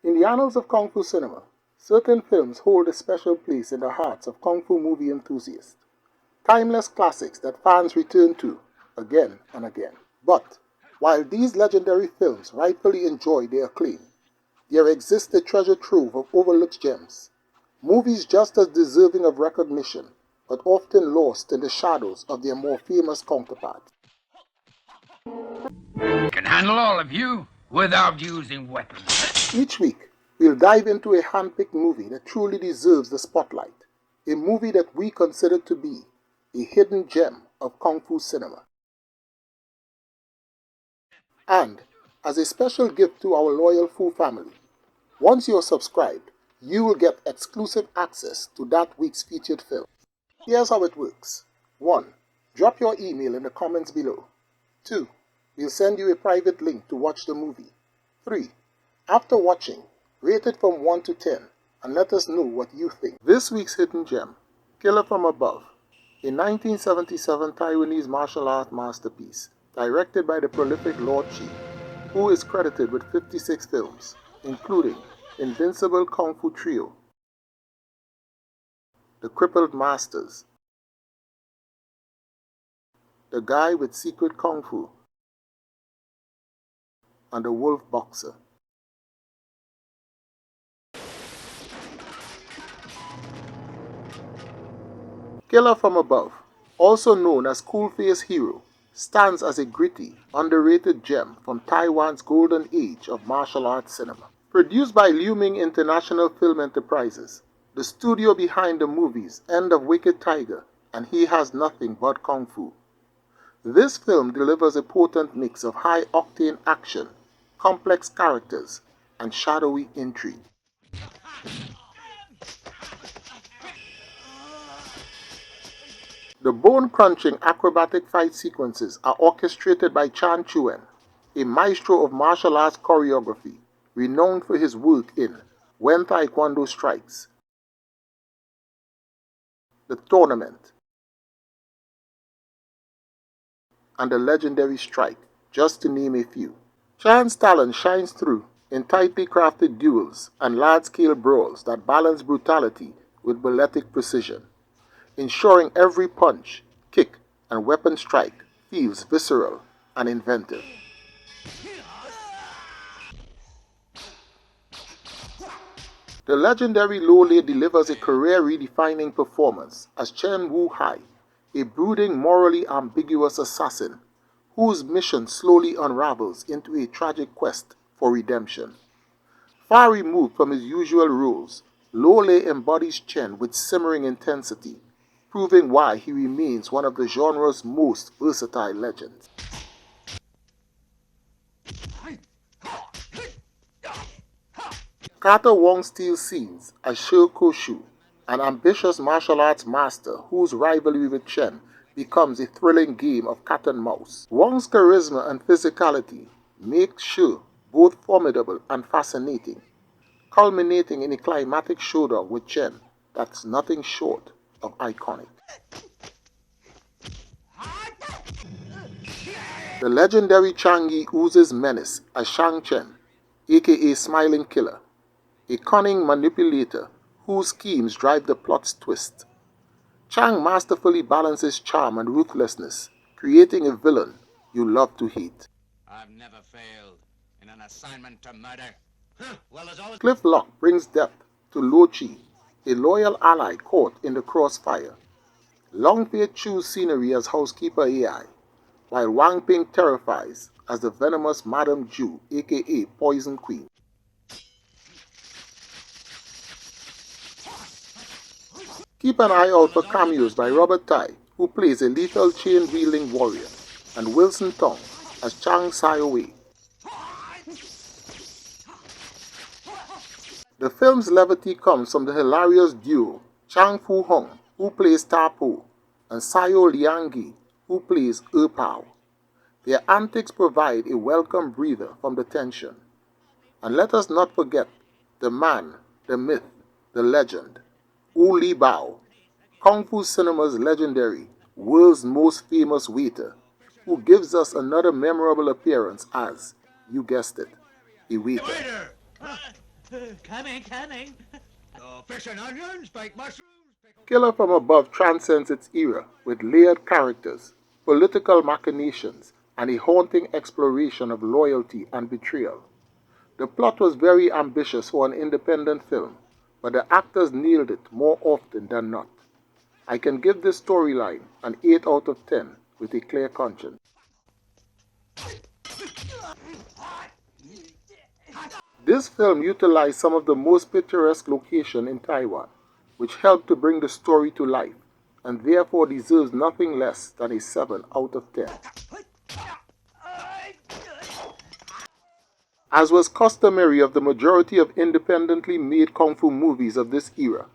In the annals of Kung Fu cinema, certain films hold a special place in the hearts of Kung Fu movie enthusiasts. Timeless classics that fans return to again and again. But while these legendary films rightfully enjoy their acclaim, there exists a treasure trove of overlooked gems. Movies just as deserving of recognition, but often lost in the shadows of their more famous counterparts. Can handle all of you without using weapons. Each week, we'll dive into a hand-picked movie that truly deserves the spotlight. A movie that we consider to be a hidden gem of Kung Fu cinema. And, as a special gift to our loyal Fu family, once you're subscribed, you will get exclusive access to that week's featured film. Here's how it works. 1. Drop your email in the comments below. 2. We'll send you a private link to watch the movie. 3. After watching, rate it from 1 to 10 and let us know what you think. This week's hidden gem, Killer from Above, a 1977 Taiwanese martial art masterpiece directed by the prolific Lord Chi, who is credited with 56 films, including Invincible Kung Fu Trio, The Crippled Masters, The Guy with Secret Kung Fu, and The Wolf Boxer. Killer from Above, also known as Cool Face Hero, stands as a gritty, underrated gem from Taiwan's golden age of martial arts cinema. Produced by Liuming International Film Enterprises, the studio behind the movies End of Wicked Tiger and He Has Nothing But Kung Fu. This film delivers a potent mix of high-octane action, complex characters, and shadowy intrigue. The bone-crunching acrobatic fight sequences are orchestrated by Chan Chuen, a maestro of martial arts choreography, renowned for his work in When Taekwondo Strikes, The Tournament, and the legendary Strike, just to name a few. Chan's talent shines through in tightly crafted duels and large-scale brawls that balance brutality with balletic precision, ensuring every punch, kick, and weapon strike feels visceral and inventive. The legendary Lo Lei delivers a career-redefining performance as Chen Wu Hai, a brooding, morally ambiguous assassin whose mission slowly unravels into a tragic quest for redemption. Far removed from his usual roles, Lo Lei embodies Chen with simmering intensity, proving why he remains one of the genre's most versatile legends. Carter Wong steals scenes as Shou Koshu, an ambitious martial arts master whose rivalry with Chen becomes a thrilling game of cat and mouse. Wong's charisma and physicality make Shou both formidable and fascinating, culminating in a climatic showdown with Chen that's nothing short of iconic. The legendary Chang Yi oozes menace as Shang Chen, aka Smiling Killer, a cunning manipulator whose schemes drive the plot's twist. Chang masterfully balances charm and ruthlessness, creating a villain you love to hate. I've never failed in an assignment to murder. Cliff Lock brings depth to Lo Chi, a loyal ally caught in the crossfire. Long Fei chews scenery as housekeeper AI, while Wang Ping terrifies as the venomous Madame Ju, aka Poison Queen. Keep an eye out for cameos by Robert Tai, who plays a lethal chain-wielding warrior, and Wilson Tong as Chang Sai-Wei. The film's levity comes from the hilarious duo Chang Fu Hong, who plays Ta Po, and Sayo Lianggi, who plays Pao. Their antics provide a welcome breather from the tension. And let us not forget the man, the myth, the legend, Wu Li Bao, Kung Fu cinema's legendary, world's most famous waiter, who gives us another memorable appearance as, you guessed it, a waiter. Coming. Fish and onions, baked mushrooms. Killer from Above transcends its era with layered characters, political machinations, and a haunting exploration of loyalty and betrayal. The plot was very ambitious for an independent film, but the actors nailed it more often than not. I can give this storyline an 8 out of 10 with a clear conscience. This film utilized some of the most picturesque locations in Taiwan, which helped to bring the story to life, and therefore deserves nothing less than a 7 out of 10. As was customary of the majority of independently made kung fu movies of this era,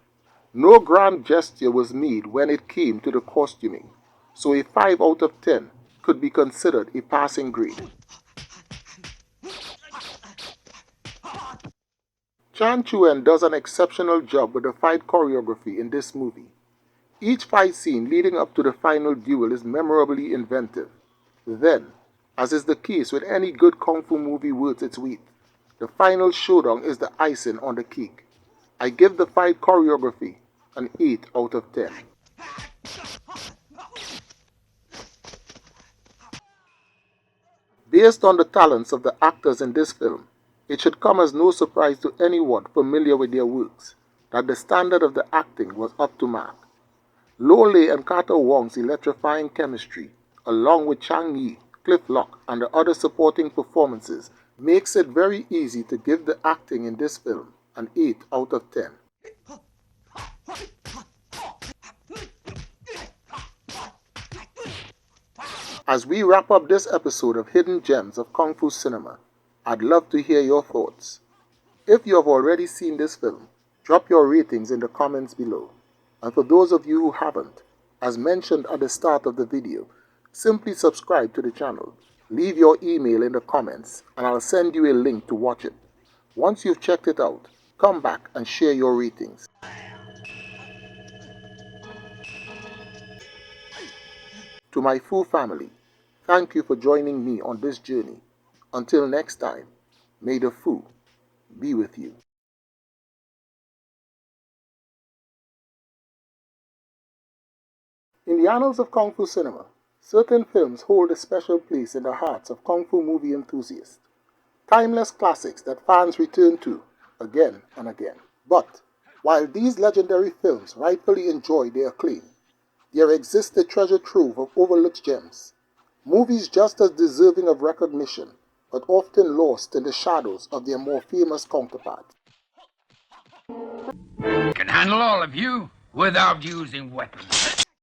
no grand gesture was made when it came to the costuming, so a 5 out of 10 could be considered a passing grade. Chan Chuen does an exceptional job with the fight choreography in this movie. Each fight scene leading up to the final duel is memorably inventive. Then, as is the case with any good kung fu movie worth its weight, the final showdown is the icing on the cake. I give the fight choreography an 8 out of 10. Based on the talents of the actors in this film, it should come as no surprise to anyone familiar with their works that the standard of the acting was up to mark. Lo Lei and Carter Wong's electrifying chemistry, along with Chang Yi, Cliff Locke, and the other supporting performances, makes it very easy to give the acting in this film an 8 out of 10. As we wrap up this episode of Hidden Gems of Kung Fu Cinema, I'd love to hear your thoughts. If you have already seen this film, drop your ratings in the comments below. And for those of you who haven't, as mentioned at the start of the video, simply subscribe to the channel, leave your email in the comments, and I'll send you a link to watch it. Once you've checked it out, come back and share your ratings. To my Fu family, thank you for joining me on this journey. Until next time, may the Fu be with you. In the annals of Kung Fu cinema, certain films hold a special place in the hearts of Kung Fu movie enthusiasts. Timeless classics that fans return to again and again. But while these legendary films rightfully enjoy their acclaim, there exists a treasure trove of overlooked gems. Movies just as deserving of recognition, but often lost in the shadows of their more famous counterparts. Can handle all of you without using weapons.